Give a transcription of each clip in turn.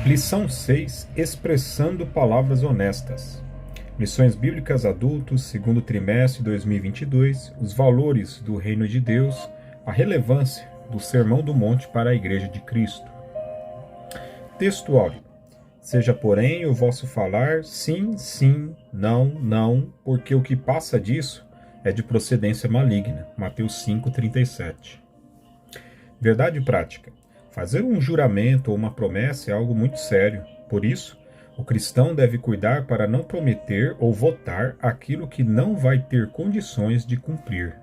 Lição 6: Expressando palavras honestas. Lições Bíblicas Adultos, segundo trimestre 2022, os valores do Reino de Deus, a relevância do Sermão do Monte para a Igreja de Cristo. Texto áudio. Seja, porém, o vosso falar sim, sim, não, não, porque o que passa disso é de procedência maligna. Mateus 5,37. Verdade prática. Fazer um juramento ou uma promessa é algo muito sério. Por isso, o cristão deve cuidar para não prometer ou votar aquilo que não vai ter condições de cumprir.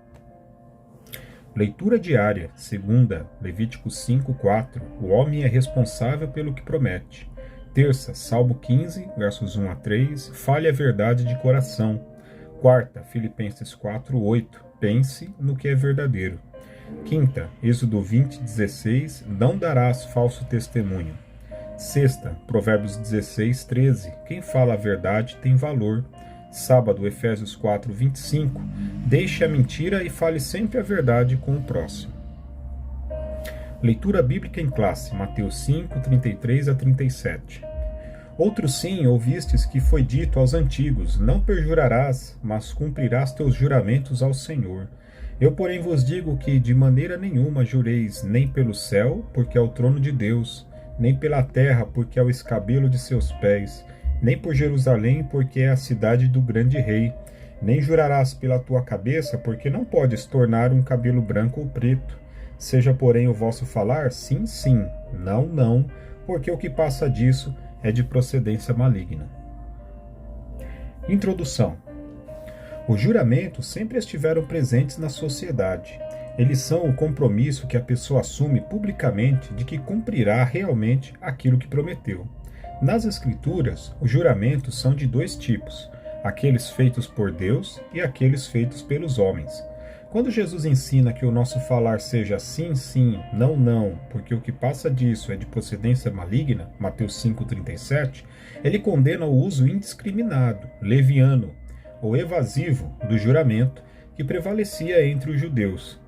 Leitura diária, segunda, Levítico 5:4. O homem é responsável pelo que promete. Terça, Salmo 15, versos 1 a 3. Fale a verdade de coração. Quarta, Filipenses 4:8. Pense no que é verdadeiro. Quinta, Êxodo 20:16. Não darás falso testemunho. Sexta, Provérbios 16:13. Quem fala a verdade tem valor. Sábado, Efésios 4:25. Deixe a mentira e fale sempre a verdade com o próximo. Leitura bíblica em classe, Mateus 5:33 a 37. Outro sim ouvistes que foi dito aos antigos: não perjurarás, mas cumprirás teus juramentos ao Senhor. Eu, porém, vos digo que de maneira nenhuma jureis nem pelo céu, porque é o trono de Deus, nem pela terra, porque é o escabelo de seus pés, nem por Jerusalém, porque é a cidade do grande rei, nem jurarás pela tua cabeça, porque não podes tornar um cabelo branco ou preto. Seja, porém, o vosso falar sim, sim, não, não, porque o que passa disso é de procedência maligna. Introdução. Os juramentos sempre estiveram presentes na sociedade. Eles são o compromisso que a pessoa assume publicamente de que cumprirá realmente aquilo que prometeu. Nas Escrituras, os juramentos são de dois tipos: aqueles feitos por Deus e aqueles feitos pelos homens. Quando Jesus ensina que o nosso falar seja sim, sim, não, não, porque o que passa disso é de procedência maligna, Mateus 5,37, ele condena o uso indiscriminado, leviano, ou evasivo do juramento que prevalecia entre os judeus.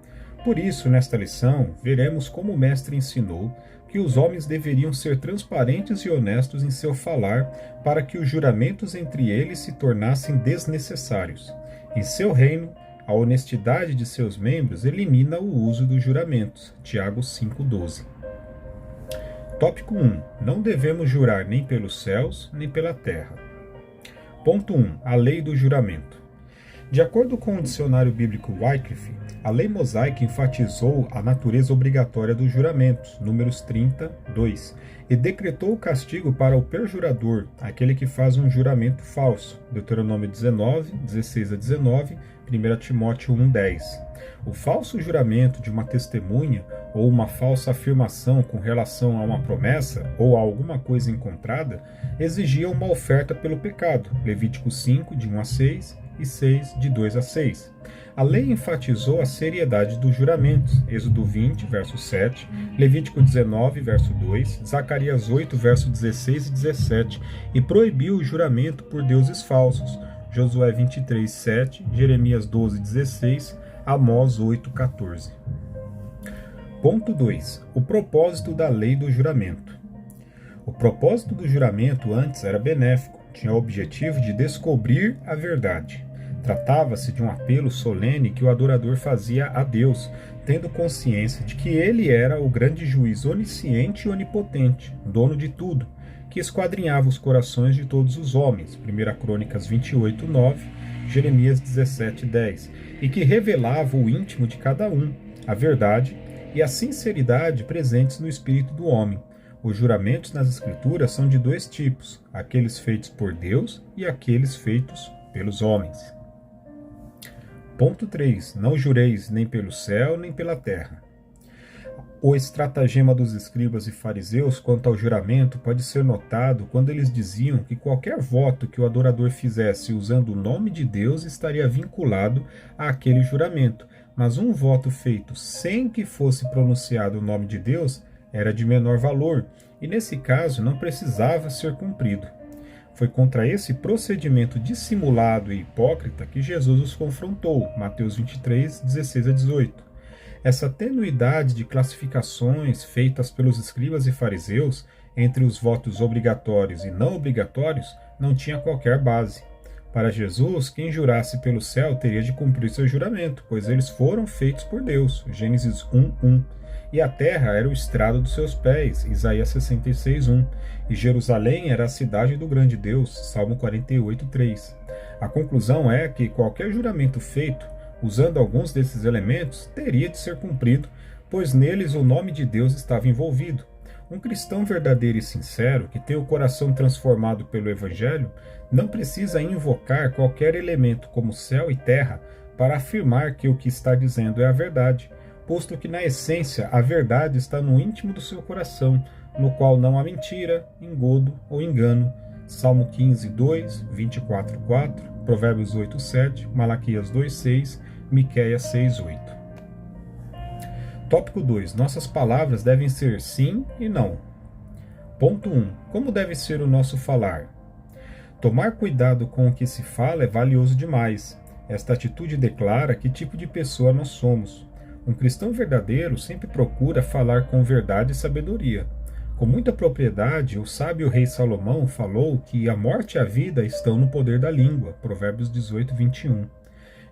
Por isso, nesta lição, veremos como o mestre ensinou que os homens deveriam ser transparentes e honestos em seu falar para que os juramentos entre eles se tornassem desnecessários. Em seu reino, a honestidade de seus membros elimina o uso dos juramentos. Tiago 5,12. Tópico 1. Não devemos jurar nem pelos céus, nem pela terra. Ponto 1. A lei do juramento. De acordo com o dicionário bíblico Wycliffe, a lei mosaica enfatizou a natureza obrigatória dos juramentos, Números 30:2, e decretou o castigo para o perjurador, aquele que faz um juramento falso, Deuteronômio 19:16 a 19, 1 Timóteo 1:10. O falso juramento de uma testemunha ou uma falsa afirmação com relação a uma promessa ou a alguma coisa encontrada exigia uma oferta pelo pecado, Levítico 5, de 1 a 6 e 6, de 2 a 6. A lei enfatizou a seriedade dos juramentos, Êxodo 20, verso 7, Levítico 19, verso 2, Zacarias 8, verso 16 e 17, e proibiu o juramento por deuses falsos, Josué 23, 7, Jeremias 12, 16, Amós 8, 14. Ponto 2. O propósito da lei do juramento. O propósito do juramento antes era benéfico, tinha o objetivo de descobrir a verdade. Tratava-se de um apelo solene que o adorador fazia a Deus, tendo consciência de que ele era o grande juiz onisciente e onipotente, dono de tudo, que esquadrinhava os corações de todos os homens, 1 Crônicas 28:9, Jeremias 17:10, e que revelava o íntimo de cada um, a verdade e a sinceridade presentes no espírito do homem. Os juramentos nas Escrituras são de dois tipos, aqueles feitos por Deus e aqueles feitos pelos homens. Ponto 3. Não jureis nem pelo céu, nem pela terra. O estratagema dos escribas e fariseus quanto ao juramento pode ser notado quando eles diziam que qualquer voto que o adorador fizesse usando o nome de Deus estaria vinculado àquele juramento, mas um voto feito sem que fosse pronunciado o nome de Deus era de menor valor, e nesse caso não precisava ser cumprido. Foi contra esse procedimento dissimulado e hipócrita que Jesus os confrontou, Mateus 23, 16 a 18. Essa tenuidade de classificações feitas pelos escribas e fariseus entre os votos obrigatórios e não obrigatórios não tinha qualquer base. Para Jesus, quem jurasse pelo céu teria de cumprir seu juramento, pois eles foram feitos por Deus. Gênesis 1:1. E a terra era o estrado dos seus pés. Isaías 66:1. E Jerusalém era a cidade do grande Deus. Salmo 48:3. A conclusão é que qualquer juramento feito usando alguns desses elementos teria de ser cumprido, pois neles o nome de Deus estava envolvido. Um cristão verdadeiro e sincero, que tem o coração transformado pelo Evangelho, não precisa invocar qualquer elemento como céu e terra para afirmar que o que está dizendo é a verdade, posto que na essência a verdade está no íntimo do seu coração, no qual não há mentira, engodo ou engano. Salmo 15:2, 24:4, Provérbios 8:7, Malaquias 2:6, Miqueias 6:8. Tópico 2. Nossas palavras devem ser sim e não. Ponto 1. Como deve ser o nosso falar? Tomar cuidado com o que se fala é valioso demais. Esta atitude declara que tipo de pessoa nós somos. Um cristão verdadeiro sempre procura falar com verdade e sabedoria. Com muita propriedade, o sábio rei Salomão falou que a morte e a vida estão no poder da língua. Provérbios 18:21.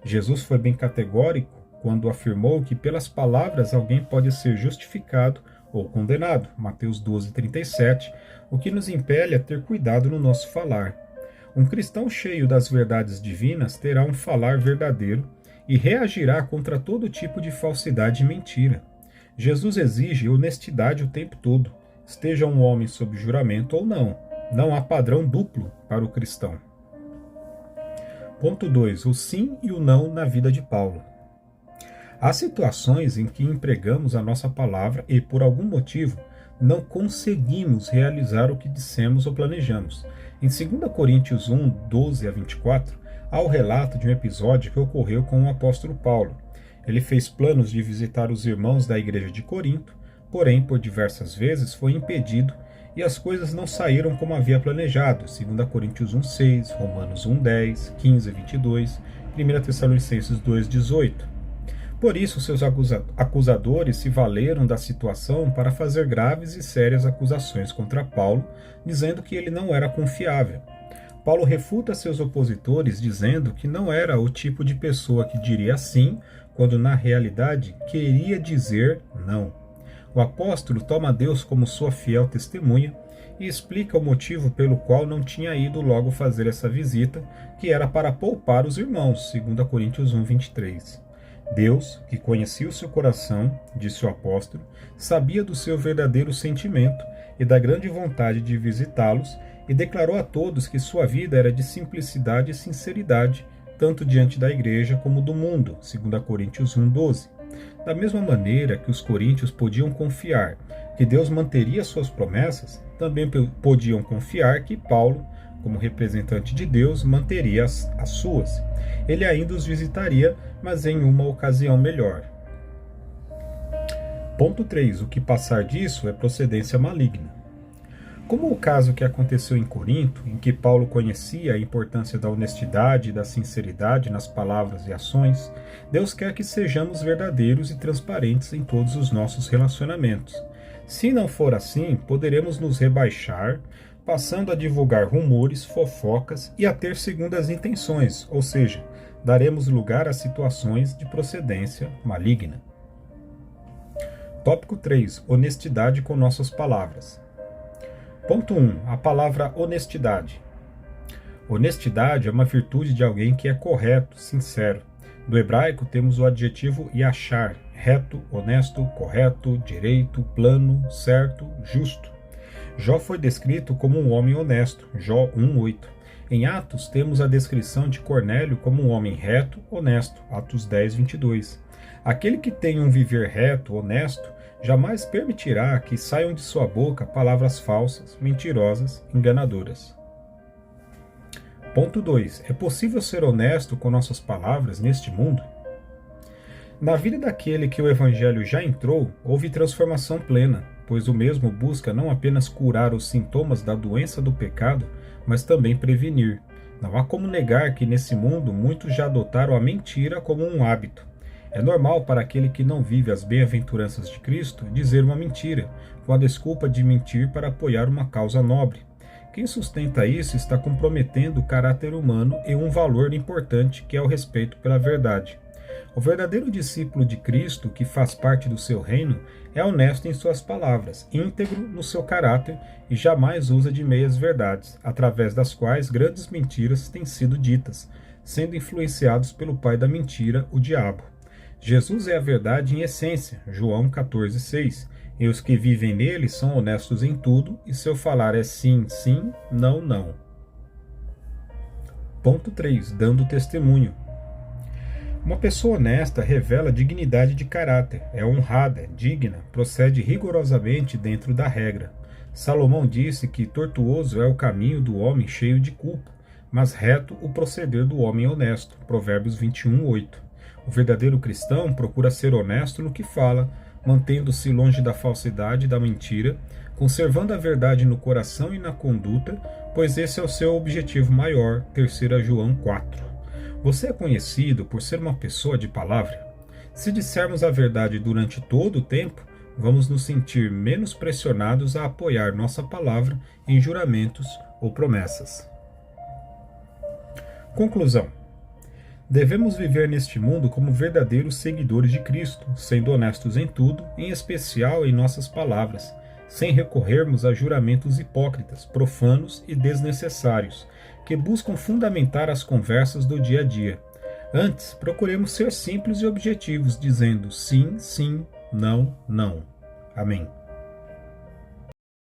Jesus foi bem categórico quando afirmou que pelas palavras alguém pode ser justificado ou condenado, Mateus 12:37, o que nos impele a ter cuidado no nosso falar. Um cristão cheio das verdades divinas terá um falar verdadeiro e reagirá contra todo tipo de falsidade e mentira. Jesus exige honestidade o tempo todo, esteja um homem sob juramento ou não. Não há padrão duplo para o cristão. Ponto 2. O sim e o não na vida de Paulo. Há situações em que empregamos a nossa palavra e, por algum motivo, não conseguimos realizar o que dissemos ou planejamos. Em 2 Coríntios 1:12-24, há o relato de um episódio que ocorreu com o apóstolo Paulo. Ele fez planos de visitar os irmãos da igreja de Corinto, porém, por diversas vezes, foi impedido e as coisas não saíram como havia planejado. 2 Coríntios 1:6, Romanos 1:10, 15:22, 1 Tessalonicenses 2:18. Por isso, seus acusadores se valeram da situação para fazer graves e sérias acusações contra Paulo, dizendo que ele não era confiável. Paulo refuta seus opositores dizendo que não era o tipo de pessoa que diria sim, quando na realidade queria dizer não. O apóstolo toma Deus como sua fiel testemunha e explica o motivo pelo qual não tinha ido logo fazer essa visita, que era para poupar os irmãos, 2 Coríntios 1:23. Deus, que conhecia o seu coração, disse o apóstolo, sabia do seu verdadeiro sentimento e da grande vontade de visitá-los, e declarou a todos que sua vida era de simplicidade e sinceridade, tanto diante da igreja como do mundo, 2 Coríntios 1:12. Da mesma maneira que os coríntios podiam confiar que Deus manteria suas promessas, também podiam confiar que Paulo, como representante de Deus, manteria as suas. Ele ainda os visitaria, mas em uma ocasião melhor. Ponto 3. O que passar disso é procedência maligna. Como o caso que aconteceu em Corinto, em que Paulo conhecia a importância da honestidade e da sinceridade nas palavras e ações, Deus quer que sejamos verdadeiros e transparentes em todos os nossos relacionamentos. Se não for assim, poderemos nos rebaixar, passando a divulgar rumores, fofocas e a ter segundas intenções, ou seja, daremos lugar a situações de procedência maligna. Tópico 3. Honestidade com nossas palavras. Ponto 1. A palavra honestidade. Honestidade é uma virtude de alguém que é correto, sincero. Do hebraico temos o adjetivo yashar, reto, honesto, correto, direito, plano, certo, justo. Jó foi descrito como um homem honesto, Jó 1:8. Em Atos temos a descrição de Cornélio como um homem reto, honesto, Atos 10:22. Aquele que tem um viver reto, honesto, jamais permitirá que saiam de sua boca palavras falsas, mentirosas, enganadoras. Ponto 2. É possível ser honesto com nossas palavras neste mundo? Na vida daquele que o Evangelho já entrou, houve transformação plena, pois o mesmo busca não apenas curar os sintomas da doença do pecado, mas também prevenir. Não há como negar que nesse mundo muitos já adotaram a mentira como um hábito. É normal para aquele que não vive as bem-aventuranças de Cristo dizer uma mentira, com a desculpa de mentir para apoiar uma causa nobre. Quem sustenta isso está comprometendo o caráter humano e um valor importante que é o respeito pela verdade. O verdadeiro discípulo de Cristo, que faz parte do seu reino, é honesto em suas palavras, íntegro no seu caráter e jamais usa de meias verdades, através das quais grandes mentiras têm sido ditas, sendo influenciados pelo pai da mentira, o diabo. Jesus é a verdade em essência, João 14,6, e os que vivem nele são honestos em tudo, e seu falar é sim, sim, não, não. Ponto 3. Dando testemunho. Uma pessoa honesta revela dignidade de caráter, é honrada, digna, procede rigorosamente dentro da regra. Salomão disse que tortuoso é o caminho do homem cheio de culpa, mas reto o proceder do homem honesto. Provérbios 21:8. O verdadeiro cristão procura ser honesto no que fala, mantendo-se longe da falsidade e da mentira, conservando a verdade no coração e na conduta, pois esse é o seu objetivo maior. 3 João 4. Você é conhecido por ser uma pessoa de palavra? Se dissermos a verdade durante todo o tempo, vamos nos sentir menos pressionados a apoiar nossa palavra em juramentos ou promessas. Conclusão. Devemos viver neste mundo como verdadeiros seguidores de Cristo, sendo honestos em tudo, em especial em nossas palavras, sem recorrermos a juramentos hipócritas, profanos e desnecessários, que buscam fundamentar as conversas do dia a dia. Antes, procuremos ser simples e objetivos, dizendo sim, sim, não, não. Amém.